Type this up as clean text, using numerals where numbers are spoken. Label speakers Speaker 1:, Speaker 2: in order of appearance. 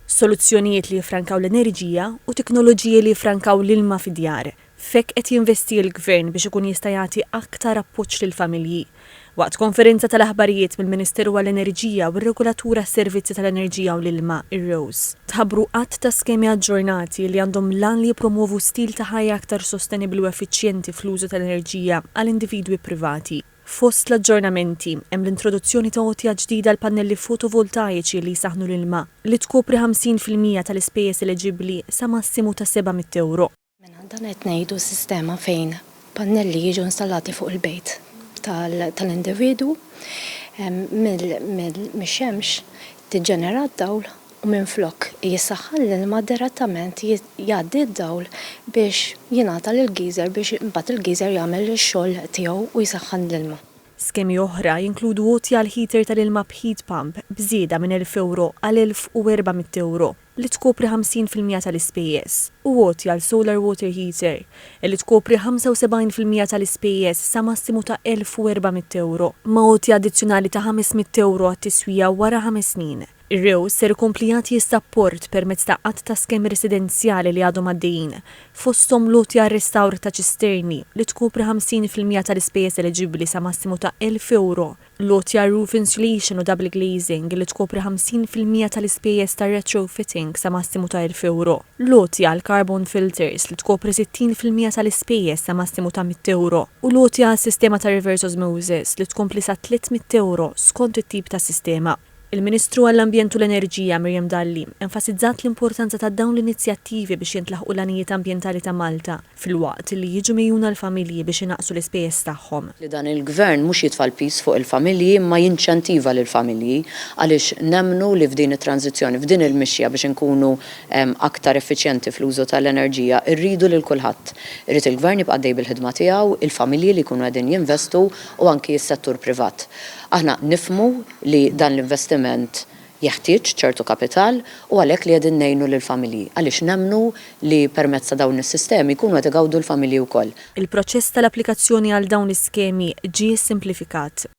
Speaker 1: Soluzzjonijiet li jifrankaw l-enerġija u teknoloġiji li jifrankaw l-ilma fid-djar. Fek qed jinvesti l-Gvern biex ikun jista' jagħti aktar appoġġ lill-familji. Waqt konferenza tal-aħbarijiet mill-Ministeru għall-Enerġija u r-Regulatura s-Servizzi tal-Enerġija u l-Ilma, ir-ROSE, tħabbru qatt ta' skemi aġġornati li għandhom lan li jippromovu stil ta' ħajja aktar sostenibbli u effiċjenti fl-użu tal-enerġija għal individwi privati. Fost l-aġġornamenti hemm l-introduzzjoni ta' għotja ġdida l pannelli fotovoltaiċi li jsaħnu l-ilma li tkopri 50% tal-ispejjeż eleġibbli sa massimu ta' €700.
Speaker 2: Dan qed ngħidu sistema fejn pannelli jiġu installati fuq il-bejt tal-individu mix-xemx tiġġenera d-dawl u minflok jissaħħan l-ilma direttament jgħaddi d-dawl biex jingħata lill-geyser biex imbagħad il-geyser jagħmel ix-xogħol tiegħu u jsaħħan l-ilma.
Speaker 1: Skemi oħra jinkludu għotja l-heater tal-ilma b'heat pump bżieda minn €1,000 għal €1,400 li tkopri 50% tal-ispejjeż u għotja l-solar water heater li tkopri 75% tal-ispejjeż sa massimu ta' €1,400 ma' għotja addizzjonali ta' €500 għat-tiswija wara 5 snin. Ir-ROSE ser ikompli jagħti s-sapport permezz ta' qatt ta' skemi residenzjali li għadhom għaddejjin, fosthom l-għotja r-restawr ta' ċisterni li tkopri 50% tal-ispejjeż eleġibbli sa massimu ta' €1,000, l-għotja roof insulation u double glazing li tkopri 50% tal-ispejjeż ta' retrofitting sa massimu ta' €1,000, l-għotja l-carbon filters li tkopri 60% tal-ispejjeż sa massimu ta' €100 u l-għotja s-sistema ta' reverse osmosis li tkompli sa €300 skont it-tip ta' sistema. Il-Ministru għall-Ambjent u l-Enerġija Mirjam Dalli enfasizzat l-importanza ta' dawn l-inizjattivi biex jintlaħqu l-għanijiet ambjentali ta' Malta fil-waqt li jiġu mejjuna l-familji biex inaqsu l-ispejjeż tagħhom.
Speaker 3: Li dan il-Gvern mhux jitfa' l-pis fuq il-familji ma jinċentiva lill-familji għaliex nemmnu li f'din it-tranzizzjoni, f'din il-mixja biex inkunu aktar effiċjenti fl-użu tal-enerġija irridu lil kulħadd. Irrid il-Gvern jibqa' dej bil-ħidma tiegħu, il-familji li jkunu qegħdin jinvestu u anki s-settur privat. Aħna nifhmu li dan l-investiment jeħtieġ ċertu kapital u għalhekk li qegħdin ngħinu lill-familji għaliex nemmnu li permezz ta' dawn is-sistemi jkunu qed igawdu l-familji wkoll.
Speaker 1: Il-proċess tal-applikazzjoni għal dawn l-iskemi ġie simplifikat.